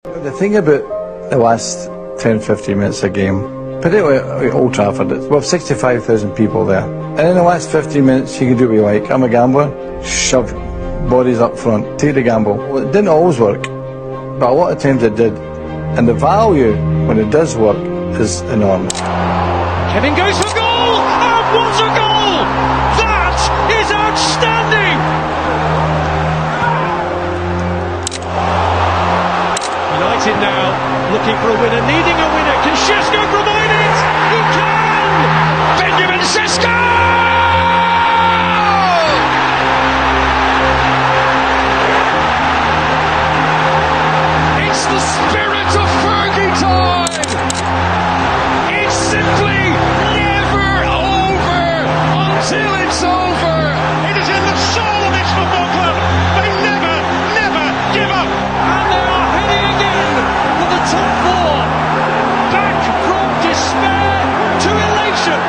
The thing about the last 10-15 minutes of a game, particularly at Old Trafford, we have 65,000 people there. And in the last 15 minutes, you can do what you like. I'm a gambler, shove bodies up front, take the gamble. Well, it didn't always work, but a lot of times it did. And the value, when it does work, is enormous. Kevin goes for goal, and what a goal! That is outstanding! United now looking for a winner, needing a winner. Can Šeško provide it? He can! Šeško! It's the spirit of Fergie Time! It's simply never over until it's over! It is in the soul of this football club! They never, never give up! And they are heading again for the top four! Back from despair to elation!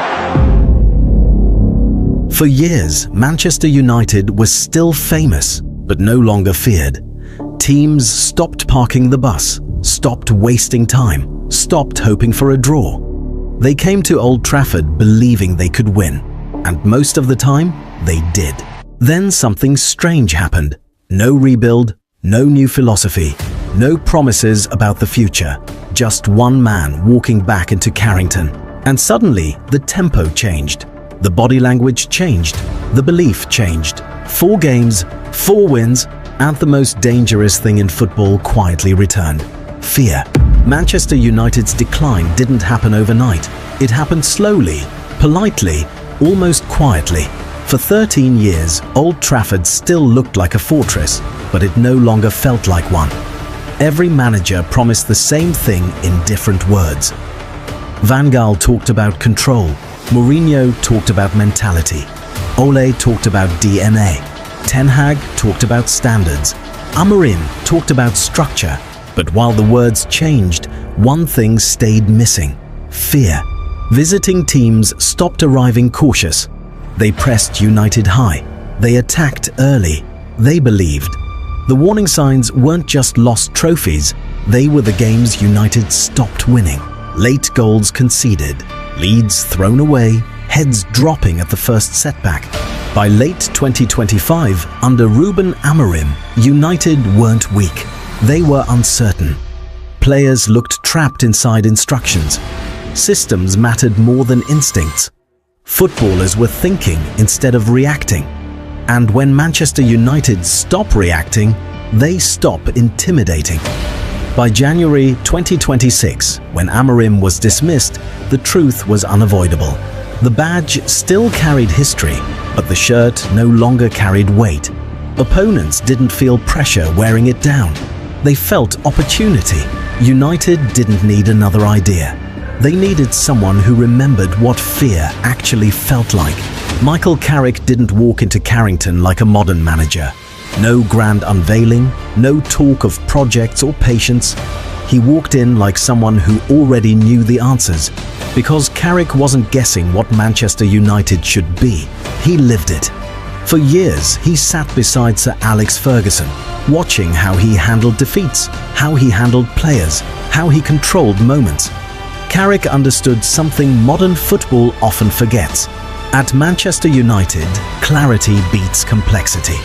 For years, Manchester United was still famous, but no longer feared. Teams stopped parking the bus, stopped wasting time, stopped hoping for a draw. They came to Old Trafford believing they could win, and most of the time, they did. Then something strange happened. No rebuild, no new philosophy, no promises about the future. Just one man walking back into Carrington. And suddenly, the tempo changed. The body language changed. The belief changed. 4 games, 4 wins, and the most dangerous thing in football quietly returned: fear. Manchester United's decline didn't happen overnight. It happened slowly, politely, almost quietly. For 13 years, Old Trafford still looked like a fortress, but it no longer felt like one. Every manager promised the same thing in different words. Van Gaal talked about control. Mourinho talked about mentality. Ole talked about DNA. Ten Hag talked about standards. Amorim talked about structure. But while the words changed, one thing stayed missing: fear. Visiting teams stopped arriving cautious. They pressed United high. They attacked early. They believed. The warning signs weren't just lost trophies, they were the games United stopped winning. Late goals conceded, leads thrown away, heads dropping at the first setback. By late 2025, under Ruben Amorim, United weren't weak. They were uncertain. Players looked trapped inside instructions. Systems mattered more than instincts. Footballers were thinking instead of reacting. And when Manchester United stop reacting, they stop intimidating. By January 2026, when Amorim was dismissed, the truth was unavoidable. The badge still carried history, but the shirt no longer carried weight. Opponents didn't feel pressure wearing it down. They felt opportunity. United didn't need another idea. They needed someone who remembered what fear actually felt like. Michael Carrick didn't walk into Carrington like a modern manager. No grand unveiling, no talk of projects or patience. He walked in like someone who already knew the answers. Because Carrick wasn't guessing what Manchester United should be, he lived it. For years, he sat beside Sir Alex Ferguson, watching how he handled defeats, how he handled players, how he controlled moments. Carrick understood something modern football often forgets. At Manchester United, clarity beats complexity.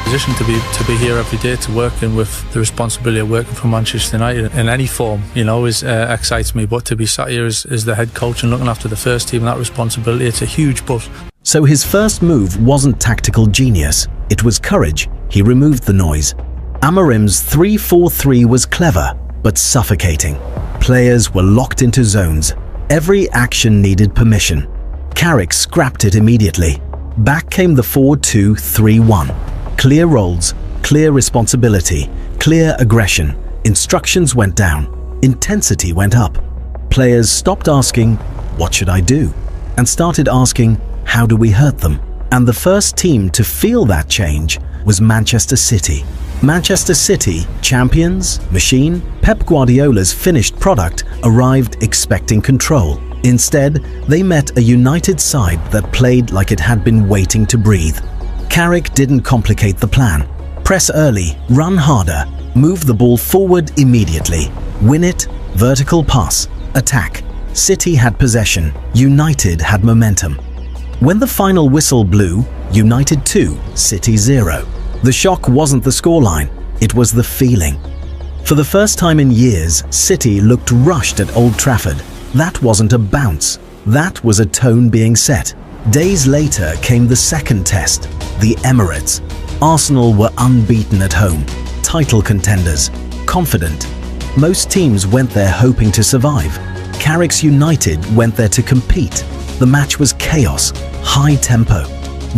Position to be here every day, to working with the responsibility of working for Manchester United in any form, is excites me. But to be sat here as the head coach and looking after the first team, that responsibility, it's a huge but. So his first move wasn't tactical genius, it was courage. He removed the noise. Amorim's 3-4-3 was clever, but suffocating. Players were locked into zones. Every action needed permission. Carrick scrapped it immediately. Back came the 4-2-3-1. Clear roles, clear responsibility, clear aggression. Instructions went down. Intensity went up. Players stopped asking, "What should I do?" and started asking, "How do we hurt them?" And the first team to feel that change was Manchester City. Manchester City, champions, machine, Pep Guardiola's finished product, arrived expecting control. Instead, they met a United side that played like it had been waiting to breathe. Carrick didn't complicate the plan. Press early, run harder, Move the ball forward immediately. Win it, vertical pass, attack. City had possession, United had momentum. When the final whistle blew, United 2, City 0. The shock wasn't the scoreline, it was the feeling. For the first time in years, City looked rushed at Old Trafford. That wasn't a bounce, that was a tone being set. Days later came the second test, the Emirates. Arsenal were unbeaten at home, title contenders, confident. Most teams went there hoping to survive. Carrick United went there to compete. The match was chaos, high tempo,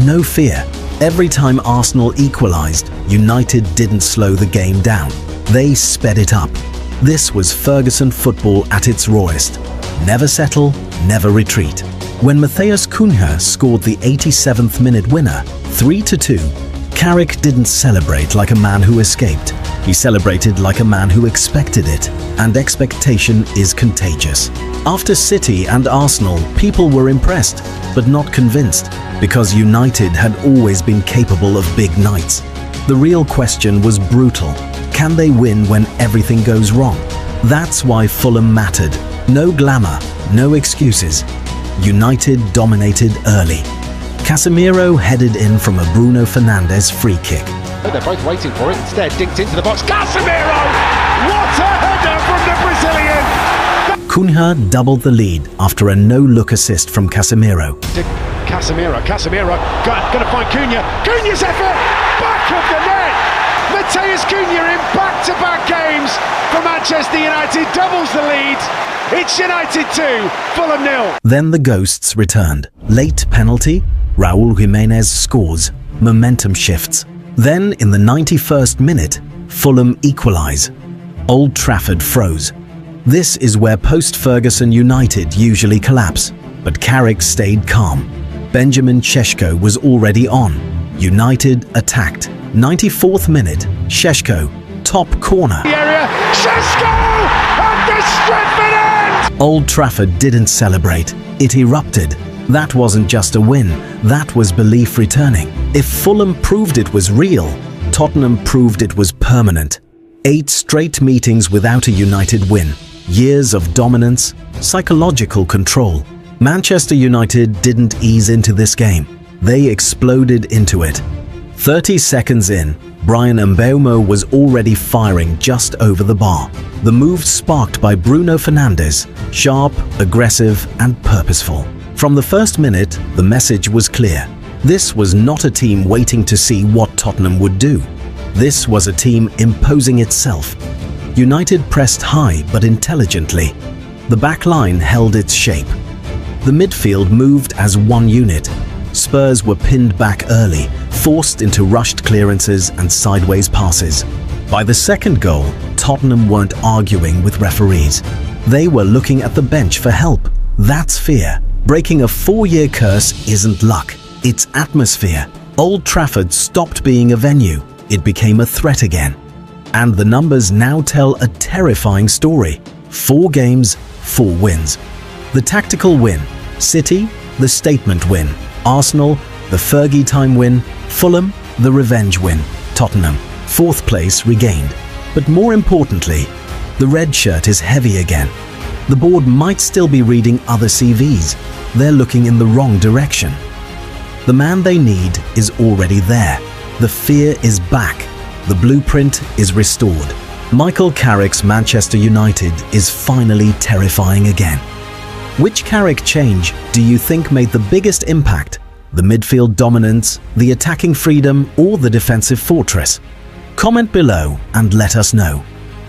no fear. Every time Arsenal equalised, United didn't slow the game down. They sped it up. This was Ferguson football at its rawest. Never settle, never retreat. When Matheus Cunha scored the 87th minute winner, 3-2, Carrick didn't celebrate like a man who escaped. He celebrated like a man who expected it, and expectation is contagious. After City and Arsenal, people were impressed, but not convinced, because United had always been capable of big nights. The real question was brutal. Can they win when everything goes wrong? That's why Fulham mattered. No glamour, no excuses. United dominated early. Casemiro headed in from a Bruno Fernandes free kick. They're both waiting for it, instead dinked into the box. Casemiro! What a header from the Brazilian! Cunha doubled the lead after a no-look assist from Casemiro. Casemiro gonna find Cunha. Cunha's effort! Back of the net! Matheus Cunha in back-to-back games for Manchester United doubles the lead. It's United 2, Fulham 0. Then the ghosts returned. Late penalty, Raúl Jiménez scores, momentum shifts. Then, in the 91st minute, Fulham equalise. Old Trafford froze. This is where post-Ferguson United usually collapse, but Carrick stayed calm. Benjamin Šeško was already on. United attacked. 94th minute, Šeško, top corner. The area, Šeško! At the Stretford end! Old Trafford didn't celebrate. It erupted. That wasn't just a win, that was belief returning. If Fulham proved it was real, Tottenham proved it was permanent. 8 straight meetings without a United win. Years of dominance, psychological control. Manchester United didn't ease into this game. They exploded into it. 30 seconds in, Bryan Mbeumo was already firing just over the bar. The move sparked by Bruno Fernandes, sharp, aggressive and purposeful. From the first minute, the message was clear. This was not a team waiting to see what Tottenham would do. This was a team imposing itself. United pressed high but intelligently. The back line held its shape. The midfield moved as one unit. Spurs were pinned back early, forced into rushed clearances and sideways passes. By the second goal, Tottenham weren't arguing with referees. They were looking at the bench for help. That's fear. Breaking a 4-year curse isn't luck, it's atmosphere. Old Trafford stopped being a venue. It became a threat again. And the numbers now tell a terrifying story. 4 games, 4 wins. The tactical win. City, the statement win. Arsenal, the Fergie Time win. Fulham, the revenge win. Tottenham, 4th place regained. But more importantly, the red shirt is heavy again. The board might still be reading other CVs. They're looking in the wrong direction. The man they need is already there. The fear is back. The blueprint is restored. Michael Carrick's Manchester United is finally terrifying again. Which Carrick change do you think made the biggest impact? The midfield dominance, the attacking freedom, or the defensive fortress? Comment below and let us know.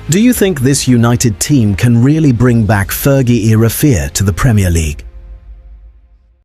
Do you think this United team can really bring back Fergie-era fear to the Premier League?